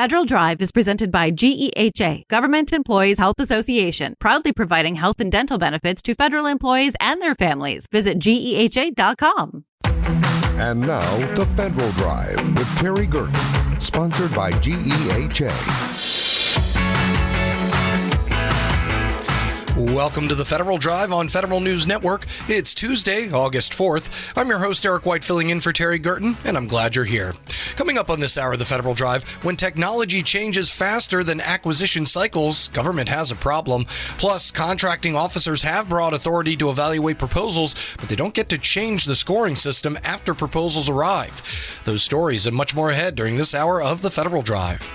Federal Drive is presented by GEHA, Government Employees Health Association, proudly providing health and dental benefits to federal employees and their families. Visit GEHA.com. And now, the Federal Drive with Terry Gerton, sponsored by GEHA. Welcome to the Federal Drive on Federal News Network. It's Tuesday, August 4th. I'm your host, Eric White, filling in for Terry Gerton, and I'm glad you're here. Coming up on this hour of the Federal Drive, when technology changes faster than acquisition cycles, government has a problem. Plus, contracting officers have broad authority to evaluate proposals, but they don't get to change the scoring system after proposals arrive. Those stories and much more ahead during this hour of the Federal Drive.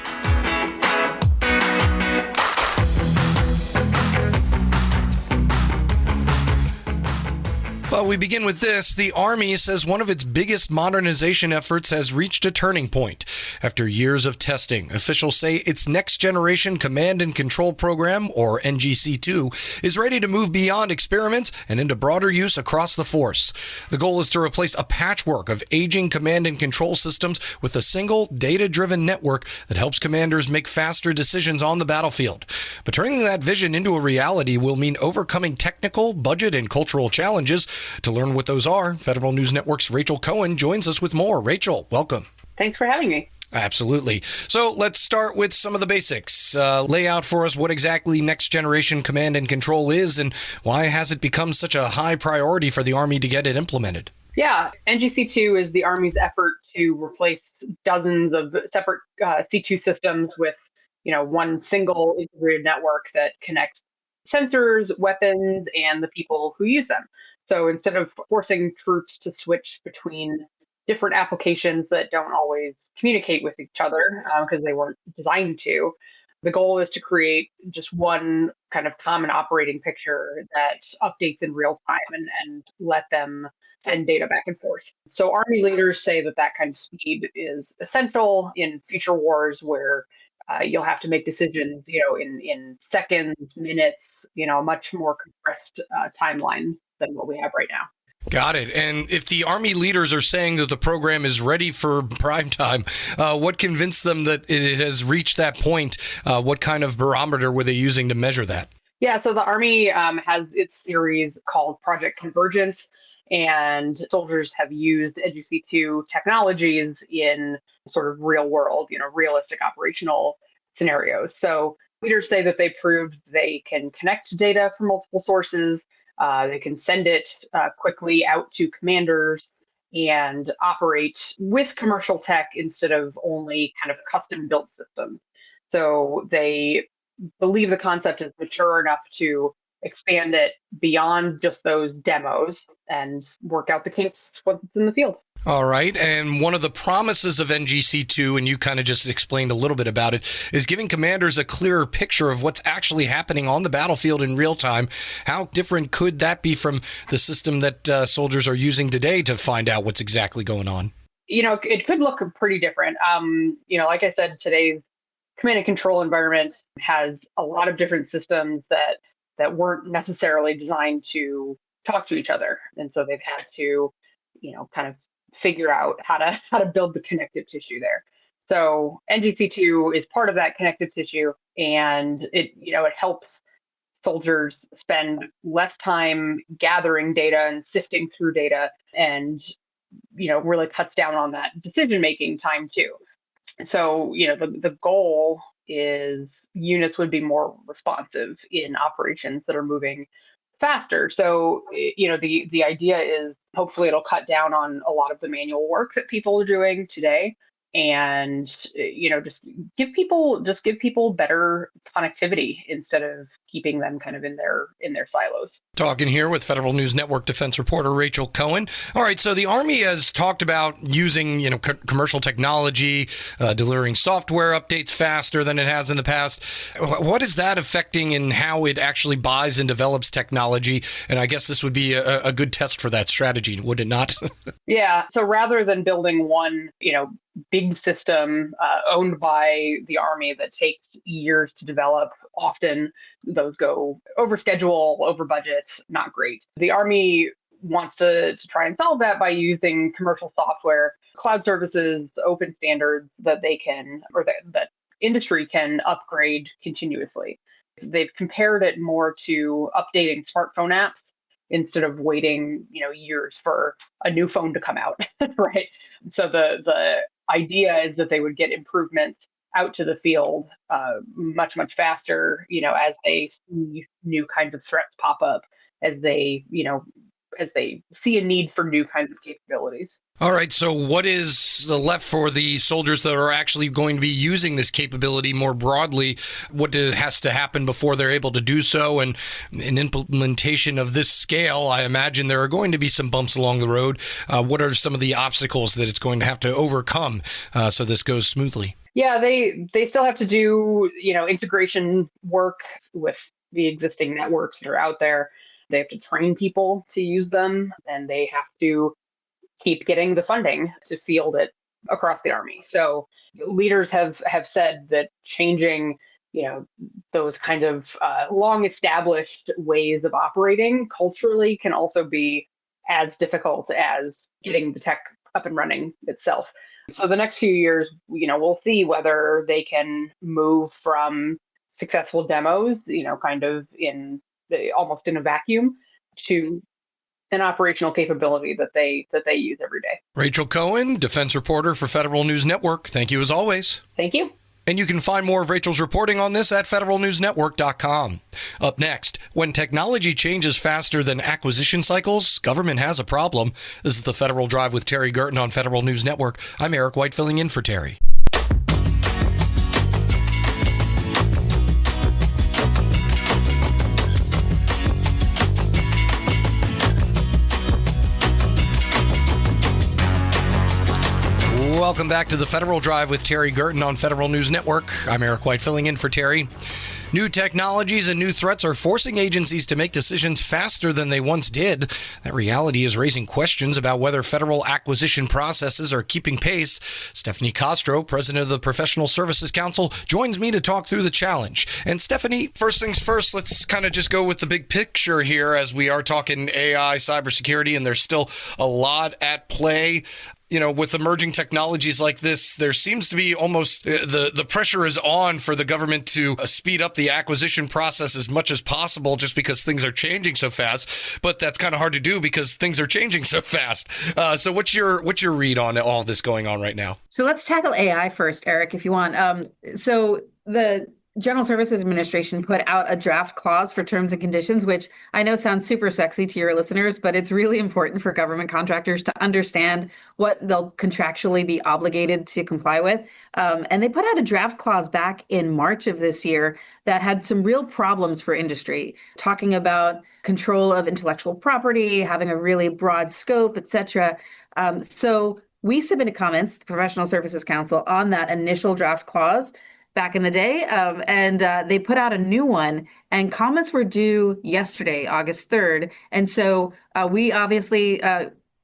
Well, we begin with this. The Army says one of its biggest modernization efforts has reached a turning point. After years of testing, officials say its Next Generation Command and Control Program, or NGC-2, is ready to move beyond experiments and into broader use across the force. The goal is to replace a patchwork of aging command and control systems with a single, data-driven network that helps commanders make faster decisions on the battlefield. But turning that vision into a reality will mean overcoming technical, budget, and cultural challenges. To learn what those are, Federal News Network's Rachel Cohen joins us with more. Rachel, welcome. Thanks for having me. Absolutely. So let's start with some of the basics. Lay out for us what exactly Next Generation Command and Control is and why has it become such a high priority for the Army to get it implemented? Yeah, NGC-2 is the Army's effort to replace dozens of separate C2 systems with, one single integrated network that connects sensors, weapons, and the people who use them. So instead of forcing troops to switch between different applications that don't always communicate with each other because they weren't designed to, the goal is to create just one kind of common operating picture that updates in real time and let them send data back and forth. So Army leaders say that kind of speed is essential in future wars where you'll have to make decisions, in seconds, minutes, a much more compressed timeline than what we have right now. Got it. And if the Army leaders are saying that the program is ready for prime time, what convinced them that it has reached that point? What kind of barometer were they using to measure that? Yeah, so the Army has its series called Project Convergence, and soldiers have used NGC-2 technologies in sort of real world, realistic operational scenarios. So leaders say that they proved they can connect data from multiple sources. They can send it quickly out to commanders and operate with commercial tech instead of only kind of custom built systems. So they believe the concept is mature enough to expand it beyond just those demos and work out the kinks once it's in the field. All right. And one of the promises of NGC-2, and you kind of just explained a little bit about it, is giving commanders a clearer picture of what's actually happening on the battlefield in real time. How different could that be from the system that soldiers are using today to find out what's exactly going on? It could look pretty different. Like I said, today's command and control environment has a lot of different systems that weren't necessarily designed to talk to each other. And so they've had to, kind of figure out how to build the connective tissue there. So NGC-2 is part of that connective tissue, and it helps soldiers spend less time gathering data and sifting through data, and really cuts down on that decision-making time too. So the goal is units would be more responsive in operations that are moving faster. So, the idea is hopefully it'll cut down on a lot of the manual work that people are doing today, and just give people better connectivity instead of keeping them kind of in their silos. Talking here with Federal News Network defense reporter Rachel Cohen. All right, so the Army has talked about using commercial technology, delivering software updates faster than it has in the past. What is that affecting in how it actually buys and develops technology? And I guess this would be a good test for that strategy, would it not? Yeah. So rather than building one, big system owned by the Army that takes years to develop, often those go over schedule, over budget, not great. The Army wants to try and solve that by using commercial software, cloud services, open standards that they can, or that industry can upgrade continuously. They've compared it more to updating smartphone apps instead of waiting, years for a new phone to come out, right? So the idea is that they would get improvements out to the field much, much faster, as they see new kinds of threats pop up, as they see a need for new kinds of capabilities. All right. So what is left for the soldiers that are actually going to be using this capability more broadly? What has to happen before they're able to do so? And in implementation of this scale, I imagine there are going to be some bumps along the road. What are some of the obstacles that it's going to have to overcome so this goes smoothly? Yeah, they still have to do, integration work with the existing networks that are out there. They have to train people to use them, and they have to keep getting the funding to field it across the Army. So leaders have said that changing, those kind of long established ways of operating culturally can also be as difficult as getting the tech up and running itself. So the next few years, we'll see whether they can move from successful demos, kind of almost in a vacuum, to an operational capability that they use every day. Rachel Cohen, defense reporter for Federal News Network. Thank you as always. Thank you. And you can find more of Rachel's reporting on this at federalnewsnetwork.com. Up next, when technology changes faster than acquisition cycles, government has a problem. This is the Federal Drive with Terry Gerton on Federal News Network. I'm Eric White filling in for Terry. Welcome back to the Federal Drive with Terry Gerton on Federal News Network. I'm Eric White filling in for Terry. New technologies and new threats are forcing agencies to make decisions faster than they once did. That reality is raising questions about whether federal acquisition processes are keeping pace. Stephanie Castro, president of the Professional Services Council, joins me to talk through the challenge. And Stephanie, first things first, let's kind of just go with the big picture here as we are talking AI, cybersecurity, and there's still a lot at play. With emerging technologies like this, there seems to be almost the pressure is on for the government to speed up the acquisition process as much as possible just because things are changing so fast. But that's kind of hard to do because things are changing so fast. So what's your read on all this going on right now? So let's tackle AI first, Eric, if you want. So the General Services Administration put out a draft clause for terms and conditions, which I know sounds super sexy to your listeners, but it's really important for government contractors to understand what they'll contractually be obligated to comply with. And they put out a draft clause back in March of this year that had some real problems for industry, talking about control of intellectual property, having a really broad scope, et cetera. So we submitted comments to Professional Services Council on that initial draft clause back in the day, and they put out a new one, and comments were due yesterday, August 3rd. And so we obviously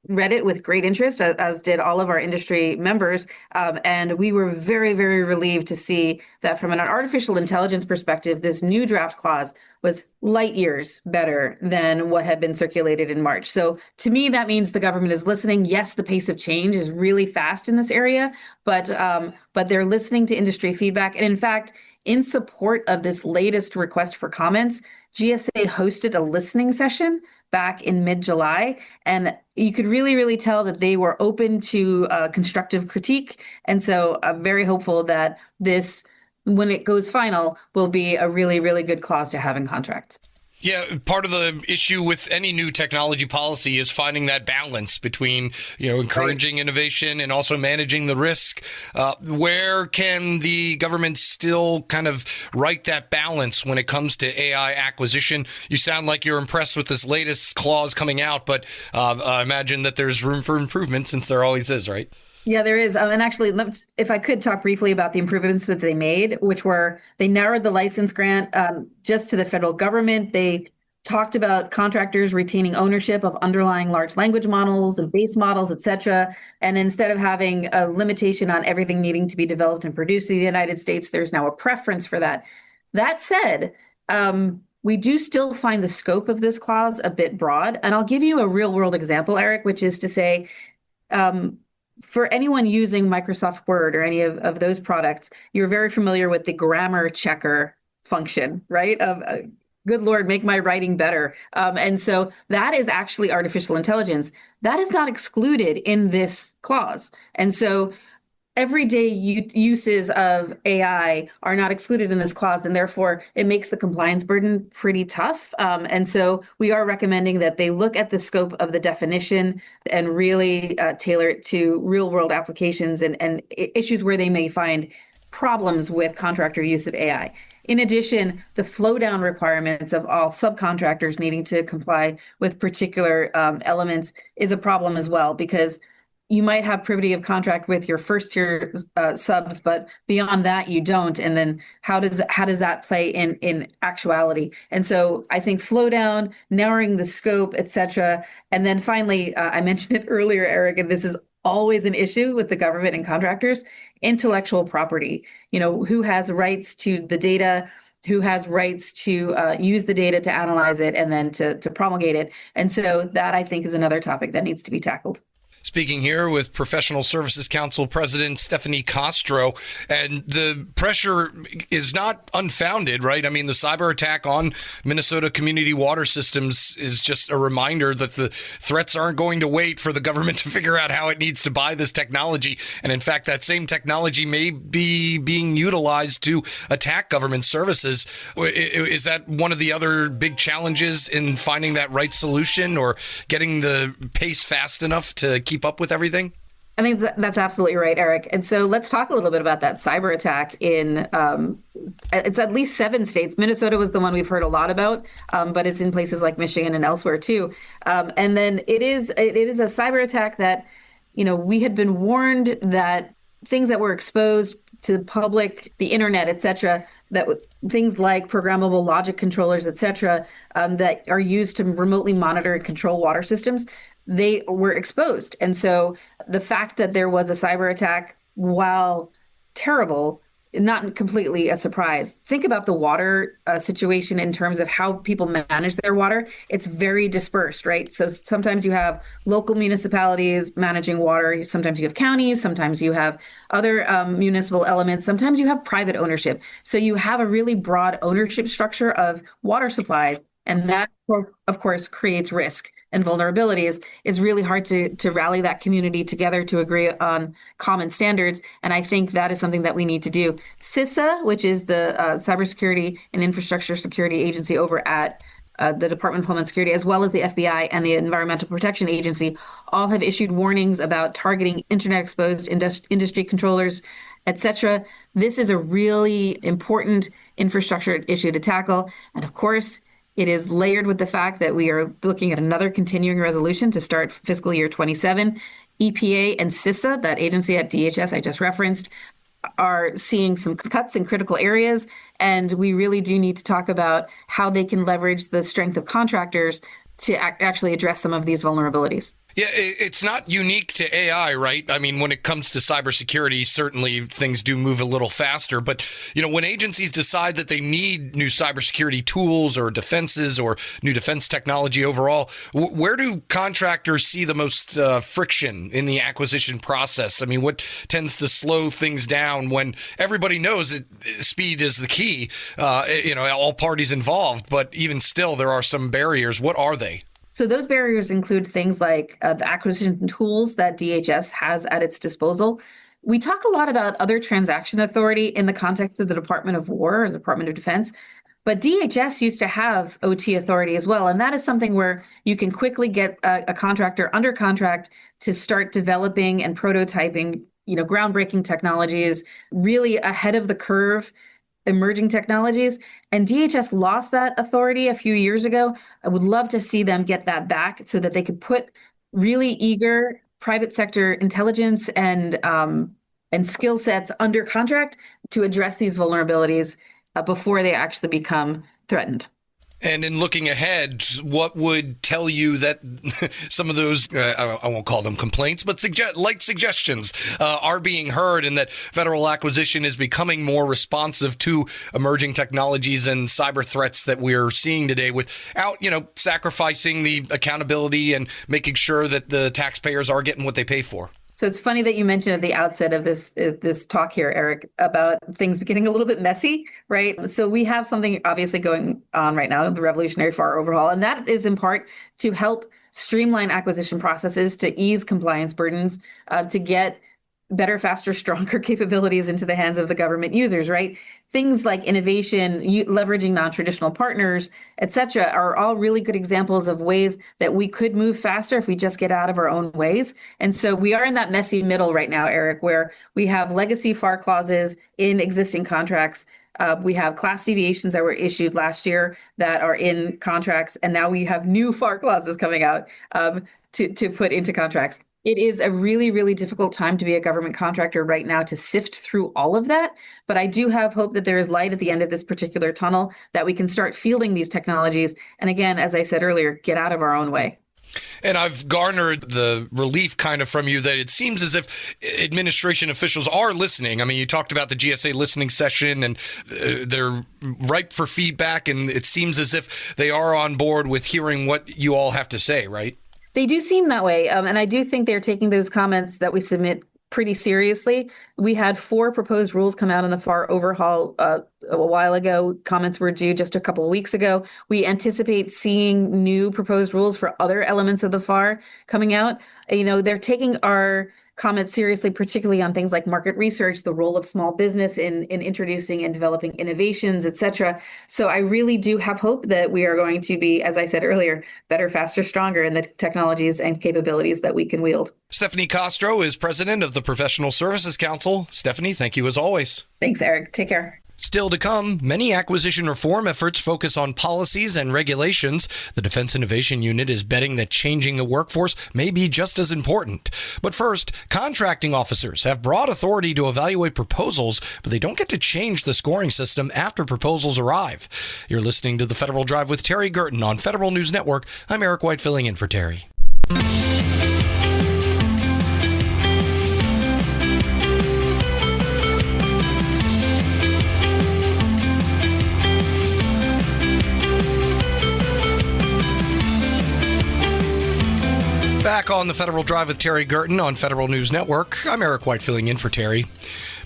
read it with great interest, as did all of our industry members. And we were very, very relieved to see that from an artificial intelligence perspective, this new draft clause was light years better than what had been circulated in March. So to me, that means the government is listening. Yes, the pace of change is really fast in this area, but they're listening to industry feedback. And in fact, in support of this latest request for comments, GSA hosted a listening session back in mid-July, and you could really, really tell that they were open to constructive critique. And so I'm very hopeful that this, when it goes final, will be a really, really good clause to have in contracts. Yeah, part of the issue with any new technology policy is finding that balance between, encouraging innovation and also managing the risk. Where can the government still kind of right that balance when it comes to AI acquisition? You sound like you're impressed with this latest clause coming out, but I imagine that there's room for improvement since there always is, right? Yeah, there is. And actually, if I could talk briefly about the improvements that they made, which were they narrowed the license grant just to the federal government. They talked about contractors retaining ownership of underlying large language models and base models, et cetera. And instead of having a limitation on everything needing to be developed and produced in the United States, there's now a preference for that. That said, we do still find the scope of this clause a bit broad. And I'll give you a real world example, Eric, which is to say, for anyone using Microsoft Word or any of those products, you're very familiar with the grammar checker function, right? Of good Lord, make my writing better. And so that is actually artificial intelligence. That is not excluded in this clause. And so everyday uses of AI are not excluded in this clause, and therefore it makes the compliance burden pretty tough. And so we are recommending that they look at the scope of the definition and really tailor it to real world applications and issues where they may find problems with contractor use of AI. In addition, the flow down requirements of all subcontractors needing to comply with particular elements is a problem as well, because you might have privity of contract with your first tier subs, but beyond that you don't. And then how does that play in actuality? And so I think flow down, narrowing the scope, et cetera. And then finally, I mentioned it earlier, Eric, and this is always an issue with the government and contractors: intellectual property. Who has rights to the data, who has rights to use the data to analyze it and then to promulgate it. And so that, I think, is another topic that needs to be tackled. Speaking here with Professional Services Council President Stephanie Castro, and the pressure is not unfounded, right? I mean, the cyber attack on Minnesota community water systems is just a reminder that the threats aren't going to wait for the government to figure out how it needs to buy this technology. And in fact, that same technology may be being utilized to attack government services. Is that one of the other big challenges in finding that right solution, or getting the pace fast enough to keep up with everything? I think that's absolutely right, Eric. And so let's talk a little bit about that cyber attack in it's at least 7 states. Minnesota was the one we've heard a lot about, but it's in places like Michigan and elsewhere too. And then it is a cyber attack that, we had been warned that things that were exposed to the public, the internet, et cetera, that things like programmable logic controllers, et cetera, that are used to remotely monitor and control water systems, they were exposed. And so the fact that there was a cyber attack, while terrible, not completely a surprise. Think about the water situation in terms of how people manage their water. It's very dispersed, right? So sometimes you have local municipalities managing water. Sometimes you have counties. Sometimes you have other municipal elements. Sometimes you have private ownership. So you have a really broad ownership structure of water supplies. And that, of course, creates risk and vulnerabilities. It's really hard to rally that community together to agree on common standards. And I think that is something that we need to do. CISA, which is the Cybersecurity and Infrastructure Security Agency over at the Department of Homeland Security, as well as the FBI and the Environmental Protection Agency, all have issued warnings about targeting internet-exposed industry controllers, et cetera. This is a really important infrastructure issue to tackle. And of course, it is layered with the fact that we are looking at another continuing resolution to start fiscal year 27. EPA and CISA, that agency at DHS I just referenced, are seeing some cuts in critical areas. And we really do need to talk about how they can leverage the strength of contractors to actually address some of these vulnerabilities. Yeah, it's not unique to AI, right? I mean, when it comes to cybersecurity, certainly things do move a little faster. But, when agencies decide that they need new cybersecurity tools or defenses or new defense technology overall, where do contractors see the most friction in the acquisition process? I mean, what tends to slow things down when everybody knows that speed is the key, all parties involved, but even still, there are some barriers. What are they? So those barriers include things like the acquisition tools that DHS has at its disposal. We talk a lot about other transaction authority in the context of the Department of War or the Department of Defense, but DHS used to have OT authority as well. And that is something where you can quickly get a contractor under contract to start developing and prototyping, groundbreaking technologies, really ahead of the curve, emerging technologies. And DHS lost that authority a few years ago. I would love to see them get that back so that they could put really eager private sector intelligence and skill sets under contract to address these vulnerabilities before they actually become threatened. And in looking ahead, what would tell you that some of those, I won't call them complaints, but light suggestions are being heard, and that federal acquisition is becoming more responsive to emerging technologies and cyber threats that we're seeing today without, sacrificing the accountability and making sure that the taxpayers are getting what they pay for? So it's funny that you mentioned at the outset of this talk here, Eric, about things getting a little bit messy, right? So we have something obviously going on right now, the revolutionary FAR overhaul, and that is in part to help streamline acquisition processes, to ease compliance burdens, to get better, faster, stronger capabilities into the hands of the government users, right? Things like innovation, leveraging non-traditional partners, et cetera, are all really good examples of ways that we could move faster if we just get out of our own ways. And so we are in that messy middle right now, Eric, where we have legacy FAR clauses in existing contracts. We have class deviations that were issued last year that are in contracts, and now we have new FAR clauses coming out to put into contracts. It is a really, really difficult time to be a government contractor right now to sift through all of that. But I do have hope that there is light at the end of this particular tunnel, that we can start fielding these technologies. And again, as I said earlier, get out of our own way. And I've garnered the relief kind of from you that it seems as if administration officials are listening. I mean, you talked about the GSA listening session, and they're ripe for feedback. And it seems as if they are on board with hearing what you all have to say, right? They do seem that way. And I do think they're taking those comments that we submit pretty seriously. We had 4 proposed rules come out in the FAR overhaul a while ago. Comments were due just a couple of weeks ago. We anticipate seeing new proposed rules for other elements of the FAR coming out. They're taking our comments seriously, particularly on things like market research, the role of small business in introducing and developing innovations, et cetera. So I really do have hope that we are going to be, as I said earlier, better, faster, stronger in the technologies and capabilities that we can wield. Stephanie Castro is president of the Professional Services Council. Stephanie, thank you as always. Thanks, Eric. Take care. Still to come, many acquisition reform efforts focus on policies and regulations. The Defense Innovation Unit is betting that changing the workforce may be just as important. But first, contracting officers have broad authority to evaluate proposals, but they don't get to change the scoring system after proposals arrive. You're listening to The Federal Drive with Terry Gerton on Federal News Network. I'm Eric White filling in for Terry. Back on the Federal Drive with Terry Gerton on Federal News Network. I'm Eric White filling in for Terry.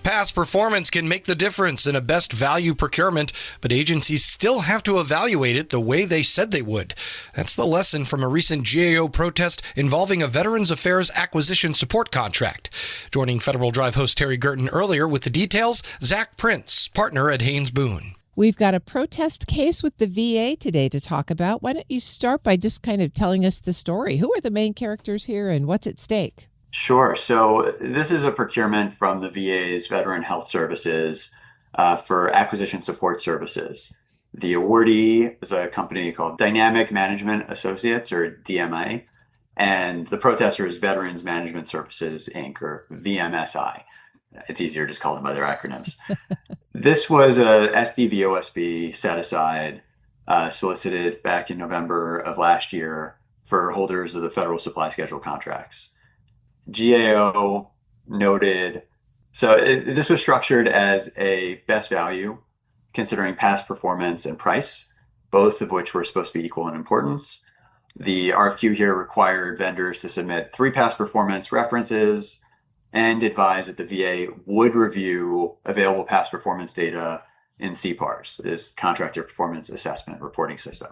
Past performance can make the difference in a best value procurement, but agencies still have to evaluate it the way they said they would. That's the lesson from a recent GAO protest involving a Veterans Affairs acquisition support contract. Joining Federal Drive host Terry Gerton earlier with the details, Zach Prince, partner at Haynes Boone. We've got a protest case with the VA today to talk about. Why don't you start by just kind of telling us the story? Who are the main characters here and what's at stake? Sure. So this is a procurement from the VA's Veteran Health Services for acquisition support services. The awardee is a company called Dynamic Management Associates, or DMA, and the protester is Veterans Management Services, Inc., or VMSI. It's easier to just call them by their acronyms. This was a SDVOSB set aside solicited back in November of last year for holders of the Federal Supply Schedule contracts. GAO noted, this was structured as a best value, considering past performance and price, both of which were supposed to be equal in importance. The RFQ here required vendors to submit 3 past performance references and advised that the VA would review available past performance data in CPARS, this Contractor Performance Assessment Reporting System.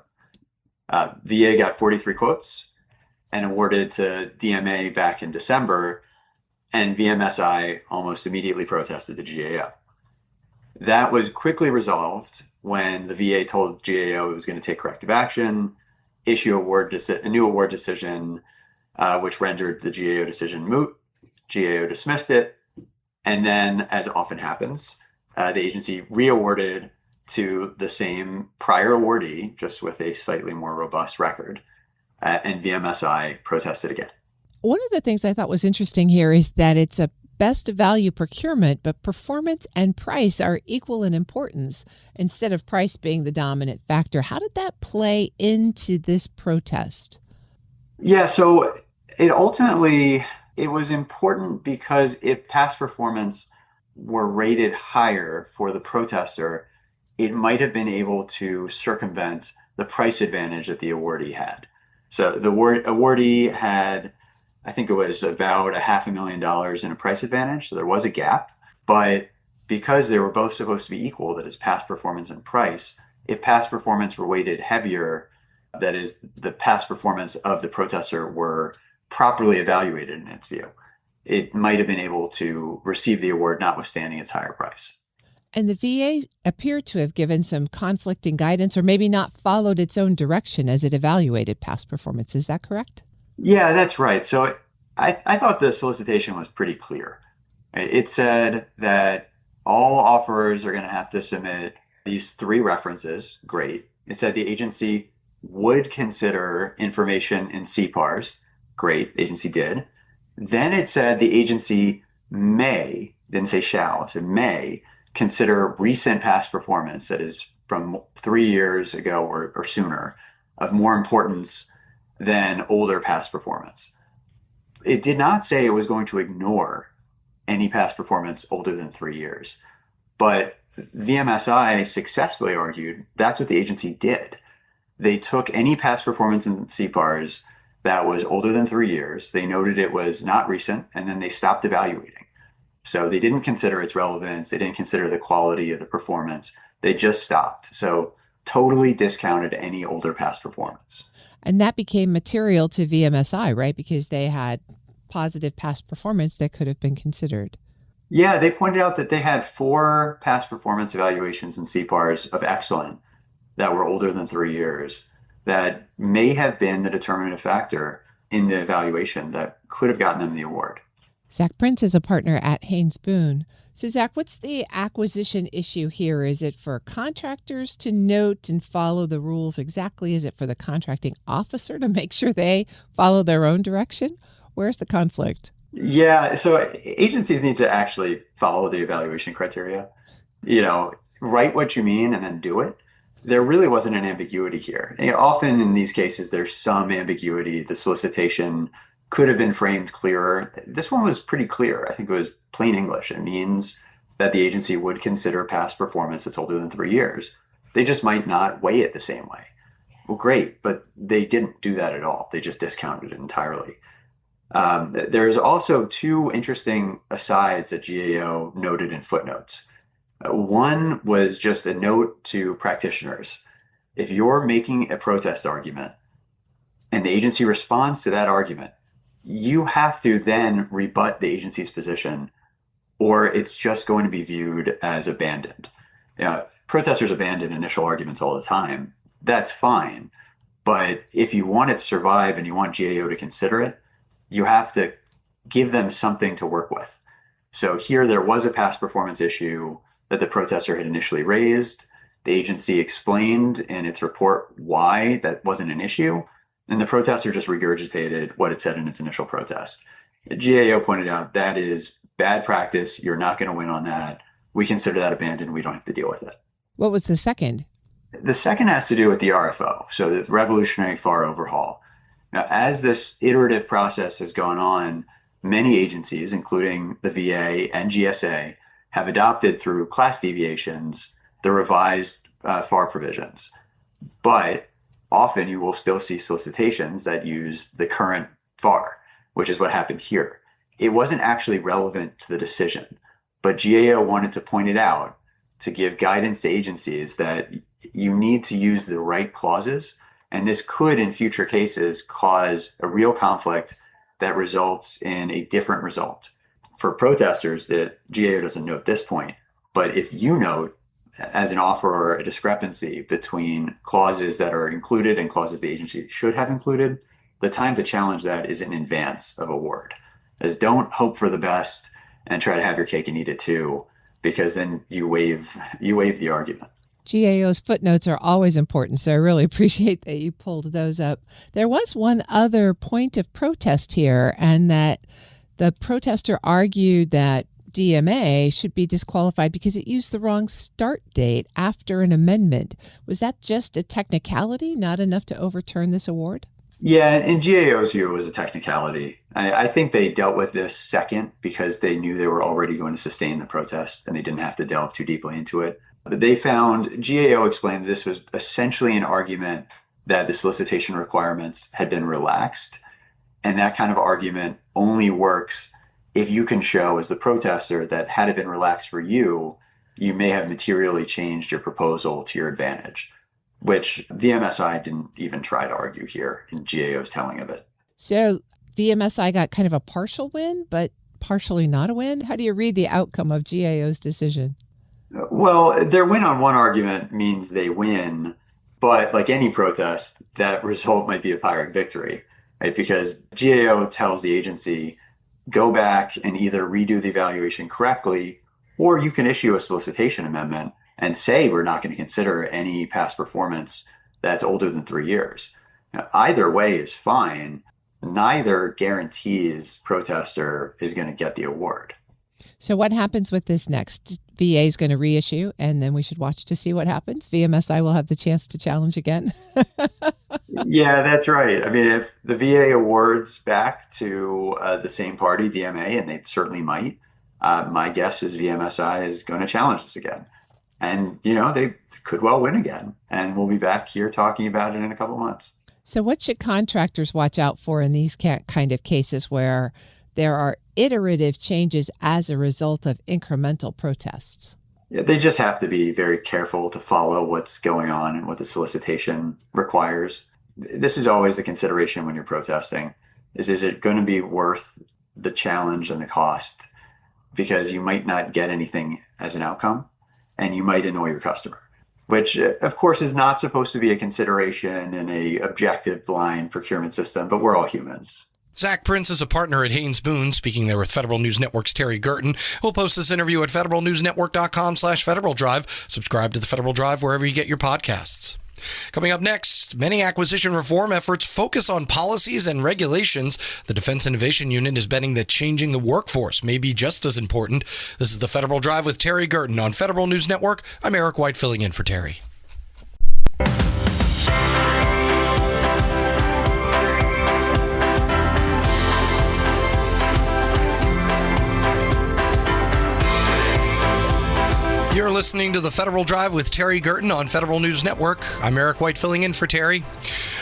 VA got 43 quotes and awarded to DMA back in December, and VMSI almost immediately protested the GAO. That was quickly resolved when the VA told GAO it was going to take corrective action, issue a new award decision, which rendered the GAO decision moot. GAO dismissed it, and then, as often happens, the agency reawarded to the same prior awardee, just with a slightly more robust record, and VMSI protested again. One of the things I thought was interesting here is that it's a best value procurement, but performance and price are equal in importance instead of price being the dominant factor. How did that play into this protest? Yeah, so it was important because if past performance were rated higher for the protester, it might have been able to circumvent the price advantage that the awardee had. So the awardee had I think it was about $500,000 in a price advantage. So there was a gap, but because they were both supposed to be equal, that is past performance and price, if past performance were weighted heavier, that is the past performance of the protester were properly evaluated in its view, it might have been able to receive the award notwithstanding its higher price. And the VA appeared to have given some conflicting guidance or maybe not followed its own direction as it evaluated past performance. Is that correct? Yeah, that's right. So I thought the solicitation was pretty clear. It said that all offerers are going to have to submit these 3 references. Great. It said the agency would consider information in CPARs. Great. The agency did. Then it said the agency may, didn't say shall, it said may consider recent past performance, that is from 3 years ago or sooner, of more importance than older past performance. It did not say it was going to ignore any past performance older than 3 years. But VMSI successfully argued that's what the agency did. They took any past performance in CPARs that was older than 3 years, they noted it was not recent, and then they stopped evaluating. So they didn't consider its relevance, they didn't consider the quality of the performance, they just stopped. So totally discounted any older past performance. And that became material to VMSI, right? Because they had positive past performance that could have been considered. Yeah, they pointed out that they had 4 past performance evaluations in CPARs of excellent that were older than 3 years that may have been the determinative factor in the evaluation that could have gotten them the award. Zach Prince is a partner at Haynes Boone. So Zach, what's the acquisition issue here? Is it for contractors to note and follow the rules exactly? Is it for the contracting officer to make sure they follow their own direction? Where's the conflict? Yeah, so agencies need to actually follow the evaluation criteria. Write what you mean and then do it. There really wasn't an ambiguity here. Often in these cases, there's some ambiguity. The solicitation could have been framed clearer. This one was pretty clear. I think it was plain English. It means that the agency would consider past performance that's older than 3 years. They just might not weigh it the same way. Well, great, but they didn't do that at all. They just discounted it entirely. There's also 2 interesting asides that GAO noted in footnotes. One was just a note to practitioners. If you're making a protest argument and the agency responds to that argument, you have to then rebut the agency's position, or it's just going to be viewed as abandoned. Protesters abandon initial arguments all the time. That's fine. But if you want it to survive and you want GAO to consider it, you have to give them something to work with. So here there was a past performance issue that the protester had initially raised. The agency explained in its report why that wasn't an issue, and the protester just regurgitated what it said in its initial protest. The GAO pointed out that is bad practice. You're not going to win on that. We consider that abandoned. We don't have to deal with it. What was the second? The second has to do with the RFO, so the Revolutionary FAR Overhaul. Now, as this iterative process has gone on, many agencies, including the VA and GSA, have adopted through class deviations the revised FAR provisions. But often you will still see solicitations that use the current FAR, which is what happened here. It wasn't actually relevant to the decision, but GAO wanted to point it out to give guidance to agencies that you need to use the right clauses, and this could in future cases cause a real conflict that results in a different result. For protesters, that GAO doesn't note this point, but if you note as an offeror a discrepancy between clauses that are included and clauses the agency should have included, the time to challenge that is in advance of award. As don't hope for the best and try to have your cake and eat it too, because then you waive the argument. GAO's footnotes are always important, so I really appreciate that you pulled those up. There was one other point of protest here, and that the protester argued that DMA should be disqualified because it used the wrong start date after an amendment. Was that just a technicality, not enough to overturn this award? Yeah, in GAO's view, it was a technicality. I think they dealt with this second because they knew they were already going to sustain the protest and they didn't have to delve too deeply into it. But they found, GAO explained this was essentially an argument that the solicitation requirements had been relaxed. And that kind of argument only works if you can show as the protester that had it been relaxed for you, you may have materially changed your proposal to your advantage, which VMSI didn't even try to argue here in GAO's telling of it. So VMSI got kind of a partial win, but partially not a win. How do you read the outcome of GAO's decision? Well, their win on one argument means they win, but like any protest, that result might be a Pyrrhic victory, right? Because GAO tells the agency, go back and either redo the evaluation correctly, or you can issue a solicitation amendment and say we're not going to consider any past performance that's older than 3 years. Now, either way is fine. Neither guarantees protester is going to get the award. So what happens with this next? VA is going to reissue, and then we should watch to see what happens. VMSI will have the chance to challenge again. Yeah, that's right. I mean, if the VA awards back to the same party, DMA, and they certainly might, my guess is VMSI is going to challenge this again. And, they could well win again. And we'll be back here talking about it in a couple months. So what should contractors watch out for in these kind of cases where there are iterative changes as a result of incremental protests? Yeah, they just have to be very careful to follow what's going on and what the solicitation requires. This is always the consideration when you're protesting, is it going to be worth the challenge and the cost? Because you might not get anything as an outcome, and you might annoy your customer, which of course is not supposed to be a consideration in a objective blind procurement system, but we're all humans. Zach Prince is a partner at Haynes Boone, speaking there with Federal News Network's Terry Gerton. We'll post this interview at federalnewsnetwork.com/Federal Drive. Subscribe to the Federal Drive wherever you get your podcasts. Coming up next, many acquisition reform efforts focus on policies and regulations. The Defense Innovation Unit is betting that changing the workforce may be just as important. This is the Federal Drive with Terry Gerton on Federal News Network. I'm Eric White filling in for Terry. You're listening to the Federal Drive with Terry Gerton on Federal News Network. I'm Eric White filling in for Terry.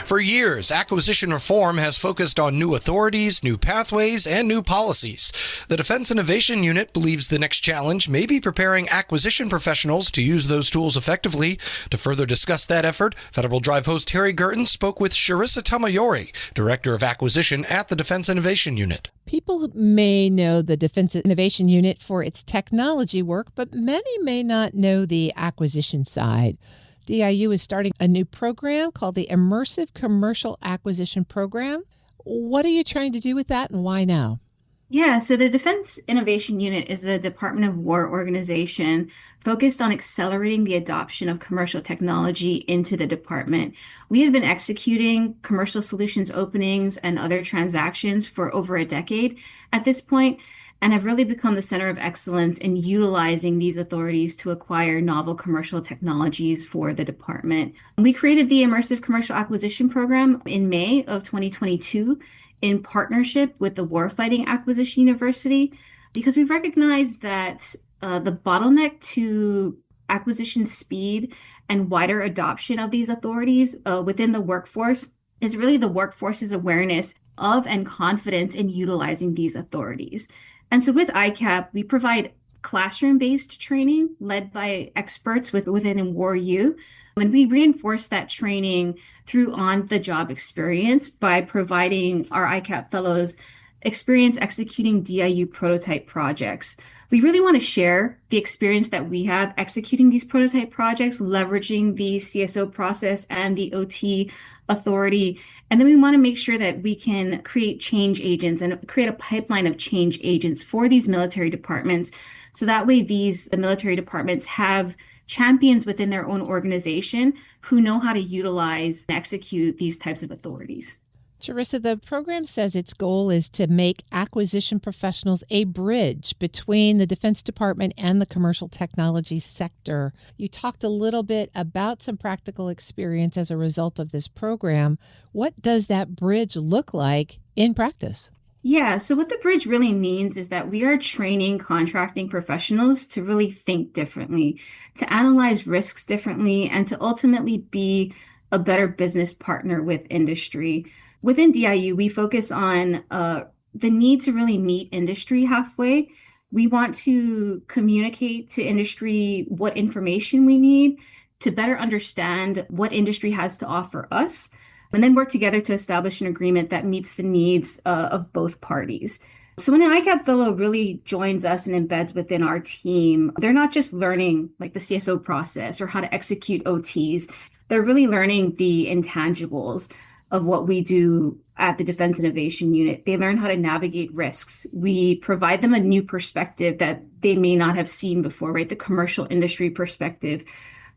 For years, acquisition reform has focused on new authorities, new pathways, and new policies. The Defense Innovation Unit believes the next challenge may be preparing acquisition professionals to use those tools effectively. To further discuss that effort, Federal Drive host Terry Gerton spoke with Sharissa Tamayori, Director of Acquisition at the Defense Innovation Unit. People may know the Defense Innovation Unit for its technology work, but many may not know the acquisition side. DIU is starting a new program called the Immersive Commercial Acquisition Program. What are you trying to do with that, and why now? Yeah, so the Defense Innovation Unit is a Department of War organization focused on accelerating the adoption of commercial technology into the department. We have been executing commercial solutions openings and other transactions for over a decade at this point, and have really become the center of excellence in utilizing these authorities to acquire novel commercial technologies for the department. We created the Immersive Commercial Acquisition Program in May of 2022 in partnership with the Warfighting Acquisition University, because we recognize that the bottleneck to acquisition speed and wider adoption of these authorities within the workforce is really the workforce's awareness of and confidence in utilizing these authorities. And so with ICAP, we provide classroom-based training led by experts within WarU. And we reinforce that training through on-the-job experience by providing our ICAP fellows experience executing DIU prototype projects. We really want to share the experience that we have executing these prototype projects, leveraging the CSO process and the OT authority. And then we want to make sure that we can create change agents and create a pipeline of change agents for these military departments. So that way the military departments have champions within their own organization who know how to utilize and execute these types of authorities. Sharissa, the program says its goal is to make acquisition professionals a bridge between the Defense Department and the commercial technology sector. You talked a little bit about some practical experience as a result of this program. What does that bridge look like in practice? Yeah, so what the bridge really means is that we are training contracting professionals to really think differently, to analyze risks differently, and to ultimately be a better business partner with industry. Within DIU, we focus on the need to really meet industry halfway. We want to communicate to industry what information we need to better understand what industry has to offer us, and then work together to establish an agreement that meets the needs of both parties. So when an ICAP fellow really joins us and embeds within our team, they're not just learning like the CSO process or how to execute OTs. They're really learning the intangibles of what we do at the Defense Innovation Unit. They learn how to navigate risks. We provide them a new perspective that they may not have seen before, right? The commercial industry perspective.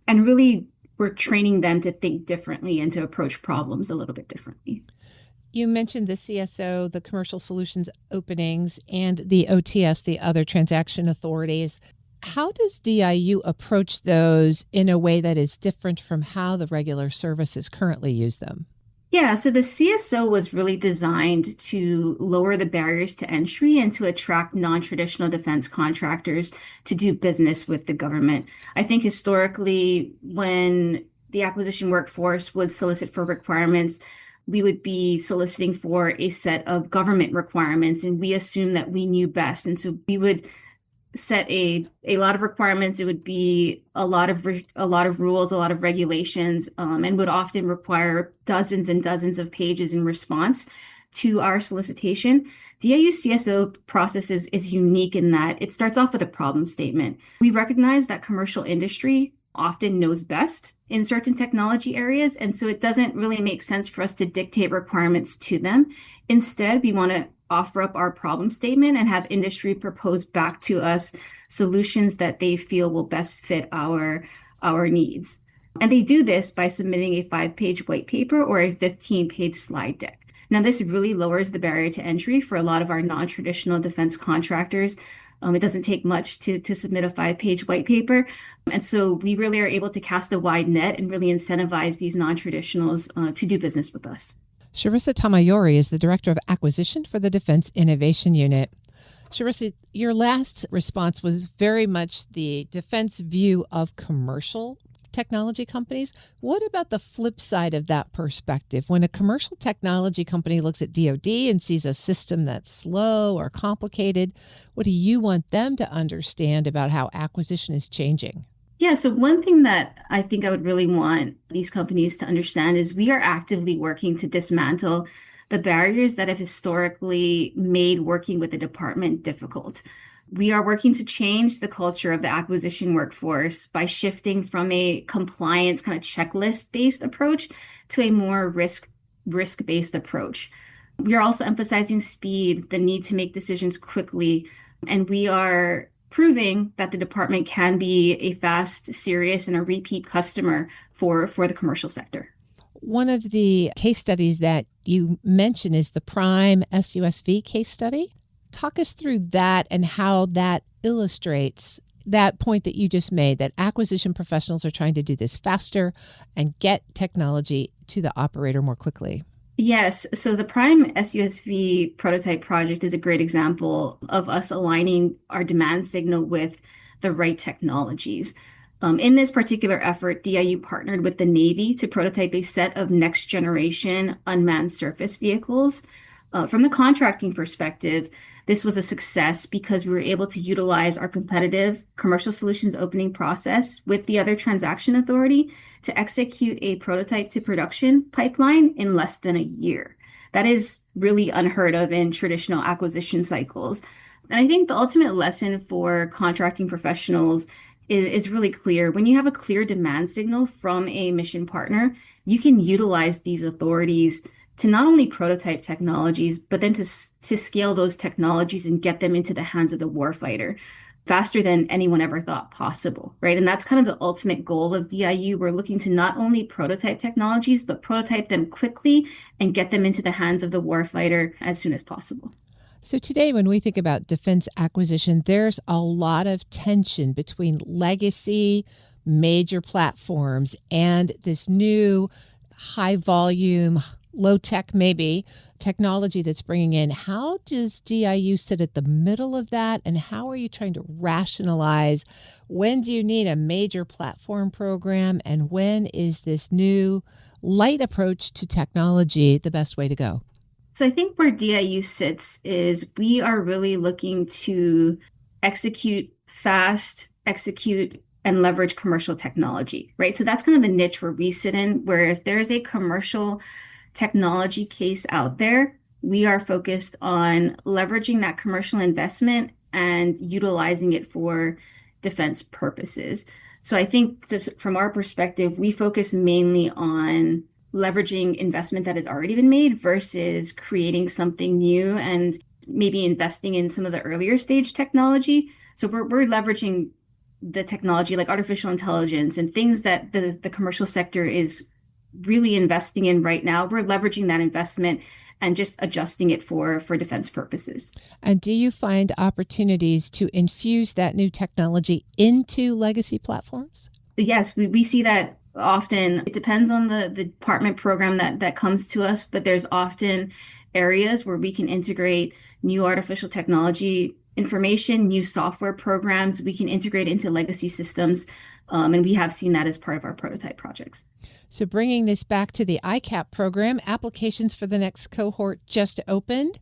And really, we're training them to think differently and to approach problems a little bit differently. You mentioned the CSO, the commercial solutions openings, and the OTS, the other transaction authorities. How does DIU approach those in a way that is different from how the regular services currently use them? Yeah, so the CSO was really designed to lower the barriers to entry and to attract non-traditional defense contractors to do business with the government. I think historically, when the acquisition workforce would solicit for requirements, we would be soliciting for a set of government requirements, and we assumed that we knew best. And so we would set a lot of requirements. It would be a lot of rules, a lot of regulations, and would often require dozens and dozens of pages in response to our solicitation. DIU CSO process is unique in that it starts off with a problem statement. We recognize that commercial industry often knows best in certain technology areas, and so it doesn't really make sense for us to dictate requirements to them. Instead, we want to offer up our problem statement and have industry propose back to us solutions that they feel will best fit our needs. And they do this by submitting a 5-page white paper or a 15-page slide deck. Now, this really lowers the barrier to entry for a lot of our non-traditional defense contractors. It doesn't take much to submit a 5-page white paper. And so we really are able to cast a wide net and really incentivize these non-traditionals to do business with us. Sharissa Tamayori is the Director of Acquisition for the Defense Innovation Unit. Sharissa, your last response was very much the defense view of commercial technology companies. What about the flip side of that perspective? When a commercial technology company looks at DoD and sees a system that's slow or complicated, what do you want them to understand about how acquisition is changing? Yeah, so one thing that I think I would really want these companies to understand is we are actively working to dismantle the barriers that have historically made working with the department difficult. We are working to change the culture of the acquisition workforce by shifting from a compliance kind of checklist-based approach to a more risk-based approach. We are also emphasizing speed, the need to make decisions quickly, and we are proving that the department can be a fast, serious, and a repeat customer for the commercial sector. One of the case studies that you mentioned is the Prime SUSV case study. Talk us through that and how that illustrates that point that you just made, that acquisition professionals are trying to do this faster and get technology to the operator more quickly. Yes. So the Prime SUSV prototype project is a great example of us aligning our demand signal with the right technologies. In this particular effort, DIU partnered with the Navy to prototype a set of next generation unmanned surface vehicles. From the contracting perspective, this was a success because we were able to utilize our competitive commercial solutions opening process with the other transaction authority to execute a prototype to production pipeline in less than a year. That is really unheard of in traditional acquisition cycles. And I think the ultimate lesson for contracting professionals is really clear. When you have a clear demand signal from a mission partner, you can utilize these authorities to not only prototype technologies, but then to scale those technologies and get them into the hands of the warfighter faster than anyone ever thought possible, right? And that's kind of the ultimate goal of DIU. We're looking to not only prototype technologies, but prototype them quickly and get them into the hands of the warfighter as soon as possible. So today, when we think about defense acquisition, there's a lot of tension between legacy, major platforms, and this new high volume, low tech, maybe technology that's bringing in. How does DIU sit at the middle of that? And how are you trying to rationalize when do you need a major platform program and when is this new light approach to technology the best way to go? So I think where DIU sits is we are really looking to execute fast, execute and leverage commercial technology, right? So that's kind of the niche where we sit in, where if there is a commercial technology case out there, we are focused on leveraging that commercial investment and utilizing it for defense purposes. So I think from our perspective, we focus mainly on leveraging investment that has already been made versus creating something new and maybe investing in some of the earlier stage technology. So we're leveraging the technology like artificial intelligence and things that the commercial sector is really investing in right now. We're leveraging that investment and just adjusting it for defense purposes. And do you find opportunities to infuse that new technology into legacy platforms? Yes, we see that often. It depends on the department program that comes to us, but there's often areas where we can integrate new artificial technology information, new software programs. We can integrate into legacy systems, and we have seen that as part of our prototype projects. So bringing this back to the ICAP program, applications for the next cohort just opened.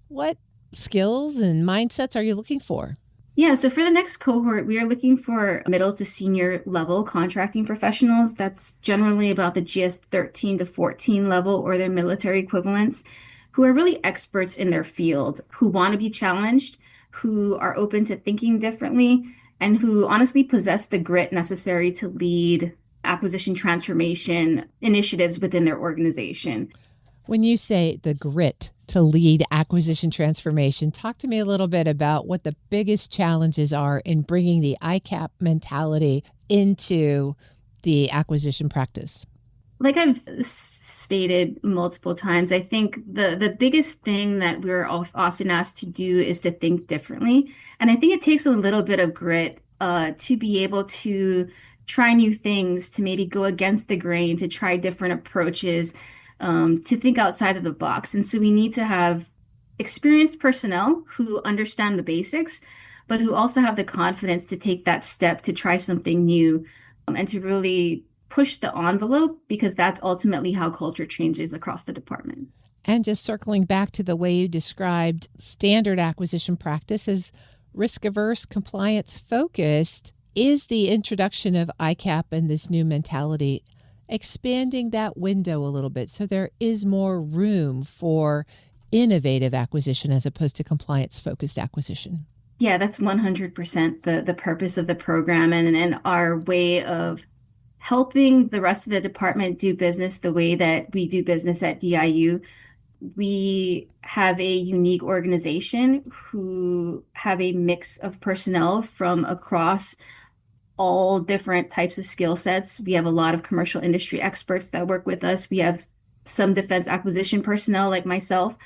What skills and mindsets are you looking for? Yeah, so for the next cohort, we are looking for middle to senior level contracting professionals. That's generally about the GS 13 to 14 level or their military equivalents, who are really experts in their field, who want to be challenged, who are open to thinking differently, and who honestly possess the grit necessary to lead acquisition transformation initiatives within their organization. When you say the grit to lead acquisition transformation, talk to me a little bit about what the biggest challenges are in bringing the ICAP mentality into the acquisition practice. Like I've stated multiple times, I think the biggest thing that we're often asked to do is to think differently. And I think it takes a little bit of grit to be able to try new things, to maybe go against the grain, to try different approaches, to think outside of the box. And so we need to have experienced personnel who understand the basics, but who also have the confidence to take that step to try something new, and to really push the envelope, because that's ultimately how culture changes across the department. And just circling back to the way you described standard acquisition practice as risk-averse, compliance-focused, is the introduction of ICAP and this new mentality expanding that window a little bit so there is more room for innovative acquisition as opposed to compliance-focused acquisition? Yeah, that's 100% the purpose of the program and our way of helping the rest of the department do business the way that we do business at DIU. We have a unique organization who have a mix of personnel from across all different types of skill sets. We have a lot of commercial industry experts that work with us. We have some defense acquisition personnel like myself.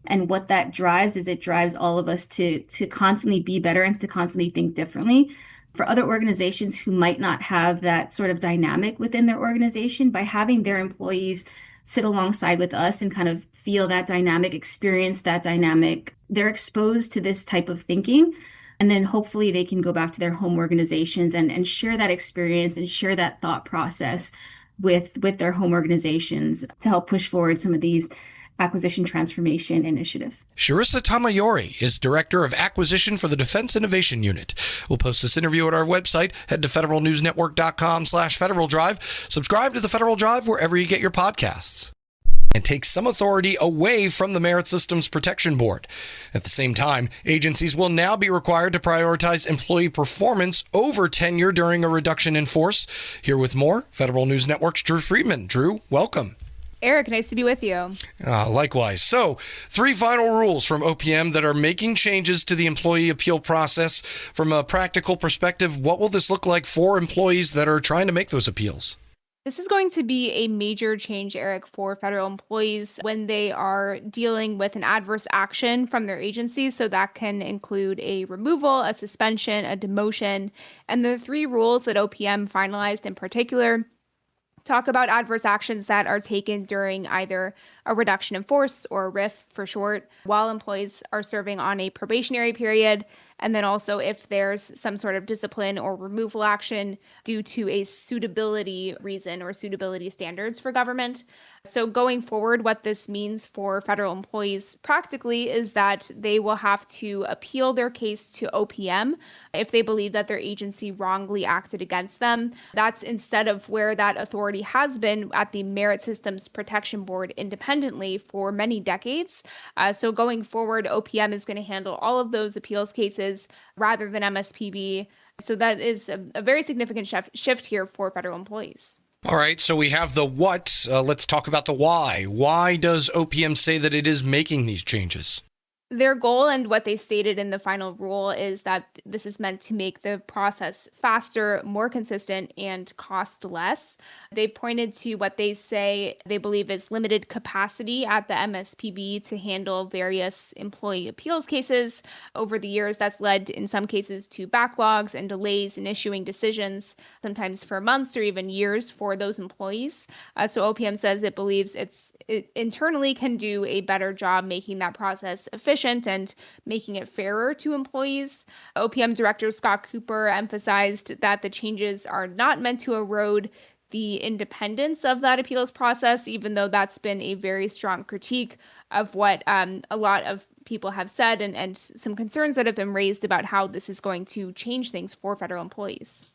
And what that drives is it drives all of us to constantly be better and to constantly think differently. For other organizations who might not have that sort of dynamic within their organization, by having their employees sit alongside with us and kind of feel that dynamic, experience that dynamic, they're exposed to this type of thinking. And then hopefully they can go back to their home organizations and share that experience and share that thought process with their home organizations to help push forward some of these acquisition transformation initiatives. Sharissa Tamayori is Director of Acquisition for the Defense Innovation Unit. We'll post this interview at our website. Head to federalnewsnetwork.com/Federal Drive. Subscribe to the Federal Drive wherever you get your podcasts. And take some authority away from the Merit Systems Protection Board. At the same time, agencies will now be required to prioritize employee performance over tenure during a reduction in force. Here with more, Federal News Network's Drew Friedman. Drew, welcome. Eric, nice to be with you. Likewise. So, 3 final rules from OPM that are making changes to the employee appeal process. From a practical perspective, what will this look like for employees that are trying to make those appeals? This is going to be a major change, Eric, for federal employees when they are dealing with an adverse action from their agency. So that can include a removal, a suspension, a demotion. And the 3 rules that OPM finalized in particular talk about adverse actions that are taken during either a reduction in force, or RIF for short, while employees are serving on a probationary period, And then also if there's some sort of discipline or removal action due to a suitability reason or suitability standards for government. So going forward, what this means for federal employees practically is that they will have to appeal their case to OPM if they believe that their agency wrongly acted against them. That's instead of where that authority has been at the Merit Systems Protection Board independently for many decades. So going forward, OPM is going to handle all of those appeals cases rather than MSPB. So that is a very significant shift here for federal employees. All right, so we have the what. Let's talk about the why. Why does OPM say that it is making these changes? Their goal and what they stated in the final rule is that this is meant to make the process faster, more consistent, and cost less. They pointed to what they say they believe is limited capacity at the MSPB to handle various employee appeals cases. Over the years, that's led in some cases to backlogs and delays in issuing decisions, sometimes for months or even years for those employees. So OPM says it believes it internally can do a better job making that process efficient and making it fairer to employees. OPM Director Scott Cooper emphasized that the changes are not meant to erode the independence of that appeals process, even though that's been a very strong critique of what a lot of people have said and some concerns that have been raised about how this is going to change things for federal employees.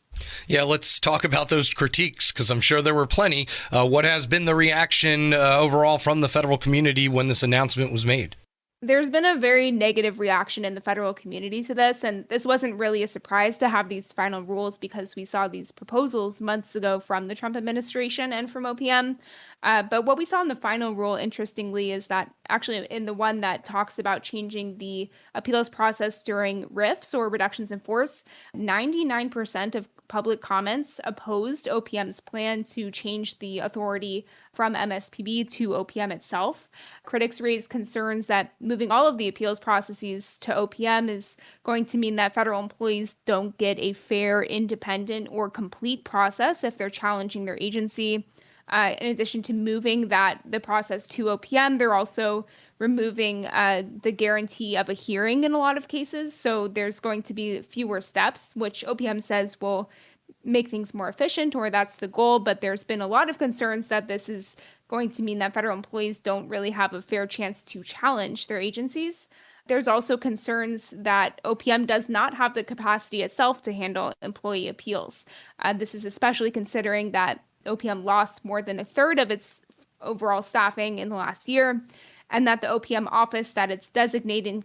Yeah, let's talk about those critiques, because I'm sure there were plenty. What has been the reaction overall from the federal community when this announcement was made? There's been a very negative reaction in the federal community to this, and this wasn't really a surprise to have these final rules because we saw these proposals months ago from the Trump administration and from OPM. But what we saw in the final rule, interestingly, is that actually in the one that talks about changing the appeals process during RIFs or reductions in force, 99% of public comments opposed OPM's plan to change the authority from MSPB to OPM itself. Critics raised concerns that moving all of the appeals processes to OPM is going to mean that federal employees don't get a fair, independent, or complete process if they're challenging their agency. In addition to moving the process to OPM, they're also removing the guarantee of a hearing in a lot of cases. So there's going to be fewer steps, which OPM says will make things more efficient, or that's the goal. But there's been a lot of concerns that this is going to mean that federal employees don't really have a fair chance to challenge their agencies. There's also concerns that OPM does not have the capacity itself to handle employee appeals. This is especially considering that OPM lost more than a third of its overall staffing in the last year, and that the OPM office that it's designating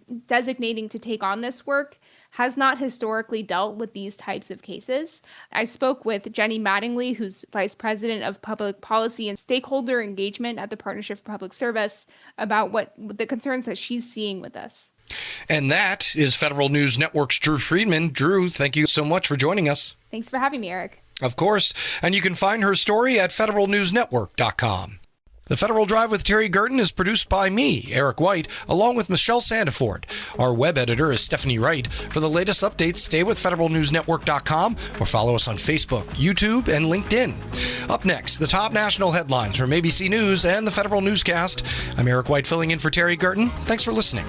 to take on this work has not historically dealt with these types of cases. I spoke with Jenny Mattingly, who's Vice President of Public Policy and Stakeholder Engagement at the Partnership for Public Service, about what the concerns that she's seeing with this. And that is Federal News Network's Drew Friedman. Drew, thank you so much for joining us. Thanks for having me, Eric. Of course, and you can find her story at federalnewsnetwork.com. The Federal Drive with Terry Gerton is produced by me, Eric White, along with Michelle Sandiford. Our web editor is Stephanie Wright. For the latest updates, stay with federalnewsnetwork.com or follow us on Facebook, YouTube, and LinkedIn. Up next, the top national headlines from ABC News and the Federal Newscast. I'm Eric White filling in for Terry Gerton. Thanks for listening.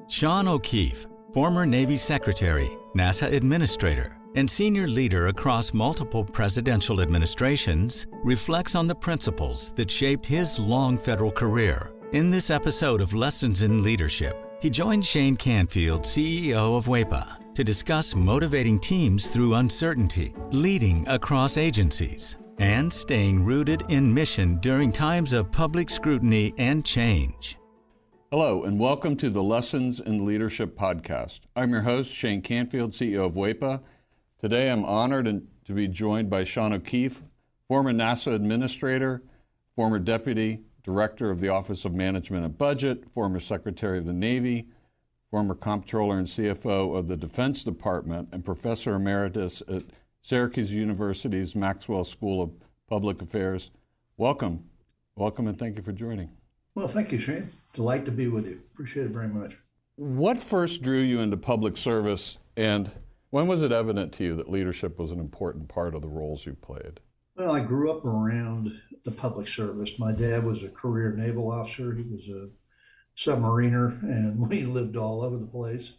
Sean O'Keefe, former Navy Secretary, NASA Administrator, and senior leader across multiple presidential administrations, reflects on the principles that shaped his long federal career. In this episode of Lessons in Leadership, he joined Shane Canfield, CEO of WEPA, to discuss motivating teams through uncertainty, leading across agencies, and staying rooted in mission during times of public scrutiny and change. Hello, and welcome to the Lessons in Leadership podcast. I'm your host, Shane Canfield, CEO of WEPA. Today, I'm honored to be joined by Sean O'Keefe, former NASA Administrator, former Deputy Director of the Office of Management and Budget, former Secretary of the Navy, former Comptroller and CFO of the Defense Department, and Professor Emeritus at Syracuse University's Maxwell School of Public Affairs. Welcome, and thank you for joining. Well, thank you, Shane. Delight to be with you. Appreciate it very much. What first drew you into public service, and When was it evident to you that leadership was an important part of the roles you played? Well, I grew up around the public service. My dad was a career naval officer. He was a submariner, and we lived all over the place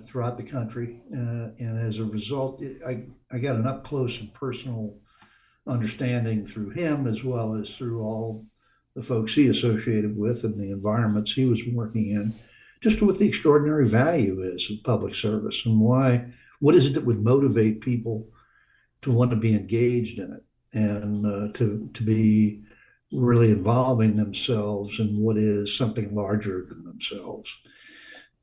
throughout the country. And as a result, I got an up close and personal understanding through him, as well as through all the folks he associated with and the environments he was working in, just what the extraordinary value is of public service and what is it that would motivate people to want to be engaged in it and to be really involving themselves in what is something larger than themselves.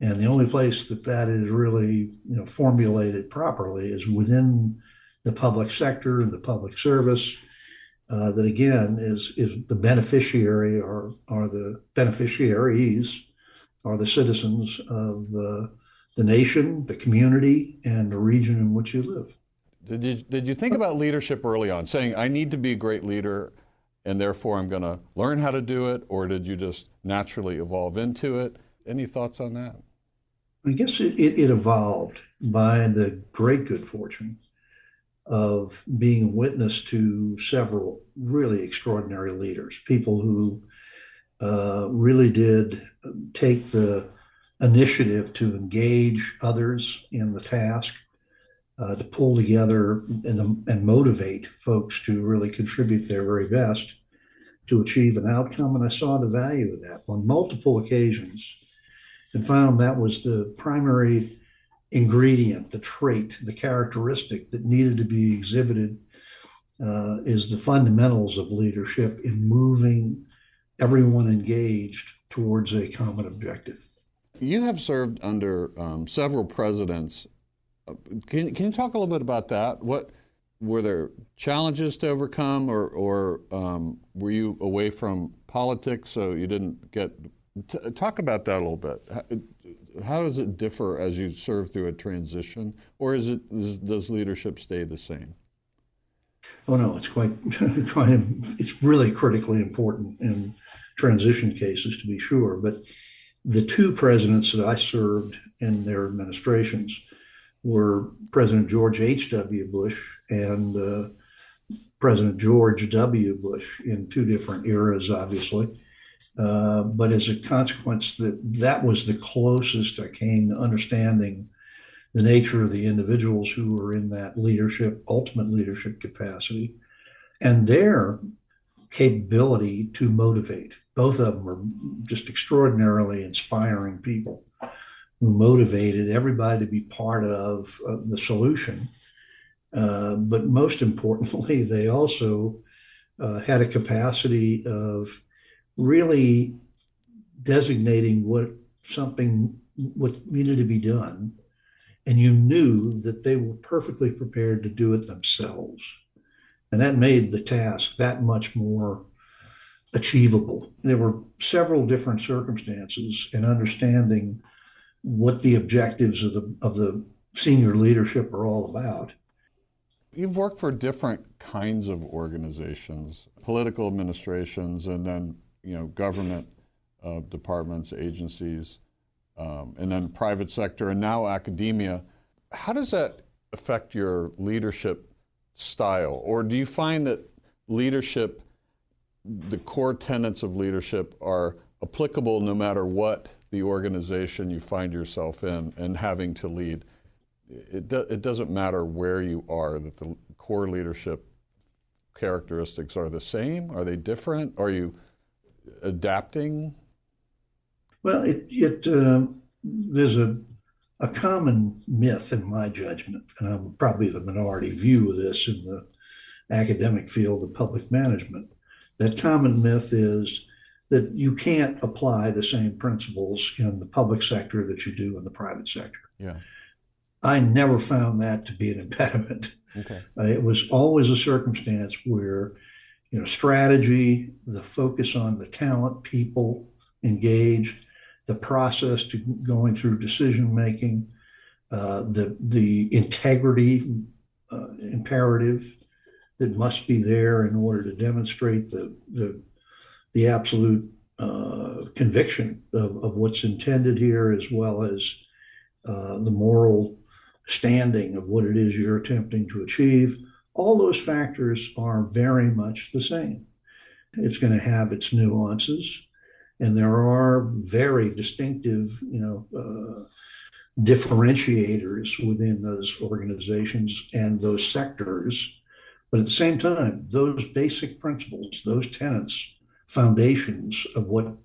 And the only place that is really, formulated properly is within the public sector and the public service. That again is the beneficiary or the beneficiaries are the citizens of the nation, the community, and the region in which you live. Did you think about leadership early on, saying, I need to be a great leader, and therefore I'm going to learn how to do it, or did you just naturally evolve into it? Any thoughts on that? I guess it evolved by the great good fortune of being witness to several really extraordinary leaders, people who really did take the initiative to engage others in the task, to pull together and motivate folks to really contribute their very best to achieve an outcome. And I saw the value of that on multiple occasions and found that was the primary ingredient, the trait, the characteristic that needed to be exhibited is the fundamentals of leadership in moving everyone engaged towards a common objective. You have served under several presidents. Can you talk a little bit about that? What were there challenges to overcome, or were you away from politics so you didn't get? Talk about that a little bit. How does it differ as you serve through a transition, or does leadership stay the same? Oh no, it's it's really critically important in transition cases, to be sure. But the two presidents that I served in their administrations were President George H.W. Bush and President George W. Bush in two different eras, obviously. But as a consequence, that was the closest I came to understanding the nature of the individuals who were in that ultimate leadership capacity, and their capability to motivate. Both of them were just extraordinarily inspiring people who motivated everybody to be part of the solution. But most importantly, they also had a capacity of really designating what needed to be done. And you knew that they were perfectly prepared to do it themselves. And that made the task that much more achievable. There were several different circumstances in understanding what the objectives of the senior leadership are all about. You've worked for different kinds of organizations, political administrations, and then government departments, agencies, and then private sector, and now academia. How does that affect your leadership style? Or do you find that leadership, the core tenets of leadership, are applicable no matter what the organization you find yourself in and having to lead? It doesn't matter where you are, that the core leadership characteristics are the same? Are they different? Are you adapting? Well, there's a common myth in my judgment, and I'm probably the minority view of this in the academic field of public management. That common myth is that you can't apply the same principles in the public sector that you do in the private sector. Yeah. I never found that to be an impediment. Okay. It was always a circumstance where, strategy, the focus on the talent, people engaged, the process to going through decision making, the integrity imperative that must be there in order to demonstrate the absolute conviction of what's intended here, as well as the moral standing of what it is you're attempting to achieve. All those factors are very much the same. It's going to have its nuances, and there are very distinctive, differentiators within those organizations and those sectors. But at the same time, those basic principles, those tenets, foundations of what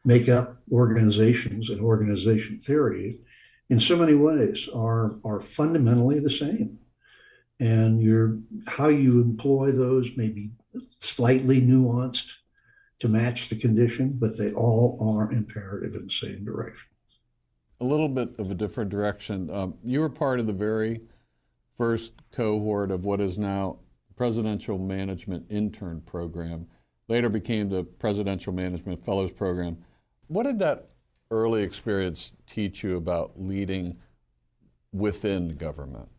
make up organizations and organization theory, in so many ways are fundamentally the same. And how you employ those may be slightly nuanced to match the condition, but they all are imperative in the same direction. A little bit of a different direction. You were part of the very first cohort of what is now Presidential Management Intern Program, later became the Presidential Management Fellows Program. What did that early experience teach you about leading within government?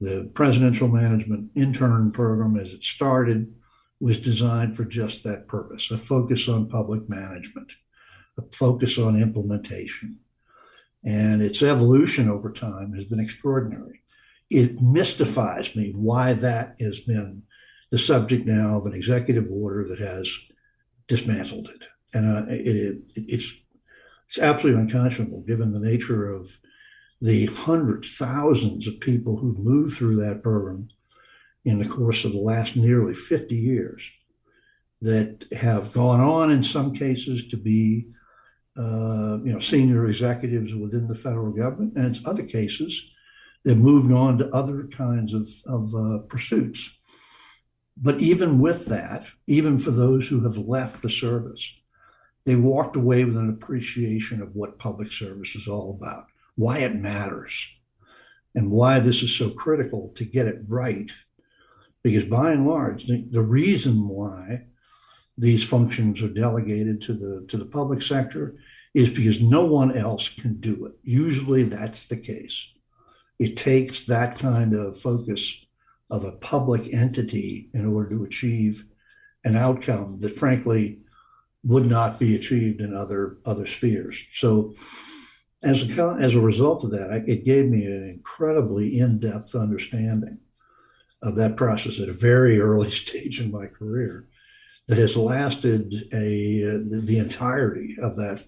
The Presidential Management Intern Program, as it started, was designed for just that purpose, a focus on public management, a focus on implementation. And its evolution over time has been extraordinary. It mystifies me why that has been the subject now of an executive order that has dismantled it. And it's absolutely unconscionable given the nature of the hundreds, thousands of people who moved through that program in the course of the last nearly 50 years that have gone on in some cases to be senior executives within the federal government, and in other cases they've moved on to other kinds of pursuits. But even with that, even for those who have left the service, they walked away with an appreciation of what public service is all about, why it matters, and why this is so critical to get it right. Because by and large, the reason why these functions are delegated to the public sector is because no one else can do it. Usually that's the case. It takes that kind of focus of a public entity in order to achieve an outcome that frankly would not be achieved in other spheres. So as a result of that, it gave me an incredibly in-depth understanding of that process at a very early stage in my career that has lasted the entirety of that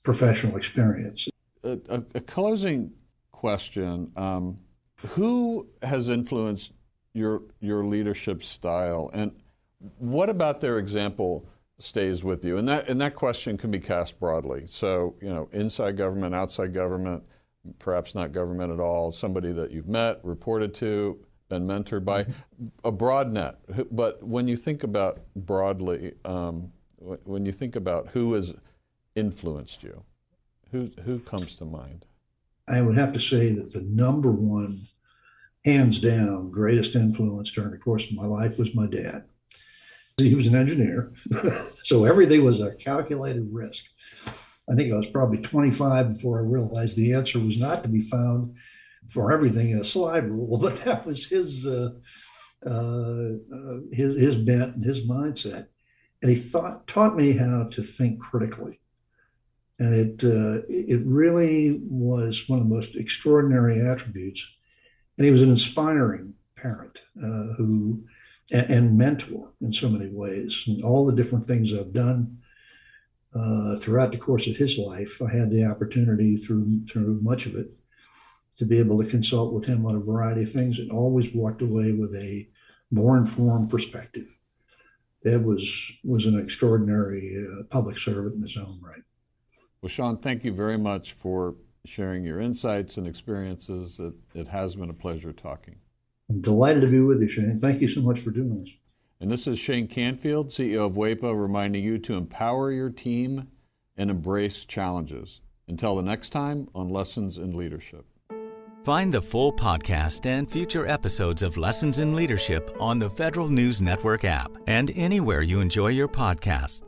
professional experience. A closing question. Who has influenced your leadership style, and what about their example stays with you? And that question can be cast broadly. So, inside government, outside government, perhaps not government at all, somebody that you've met, reported to, been mentored by, a broad net. But when you think about broadly, when you think about who has influenced you, who comes to mind? I would have to say that the number one, hands down, greatest influence during the course of my life was my dad. He was an engineer, so everything was a calculated risk. I think I was probably 25 before I realized the answer was not to be found for everything in a slide rule, but that was his bent and his mindset. And he taught me how to think critically. And it really was one of the most extraordinary attributes. And he was an inspiring parent and mentor in so many ways. And all the different things I've done throughout the course of his life, I had the opportunity through much of it to be able to consult with him on a variety of things, and always walked away with a more informed perspective. Dad was an extraordinary public servant in his own right. Well, Sean, thank you very much for sharing your insights and experiences. It has been a pleasure talking. I'm delighted to be with you, Shane. Thank you so much for doing this. And this is Shane Canfield, CEO of WEPA, reminding you to empower your team and embrace challenges. Until the next time on Lessons in Leadership. Find the full podcast and future episodes of Lessons in Leadership on the Federal News Network app and anywhere you enjoy your podcasts.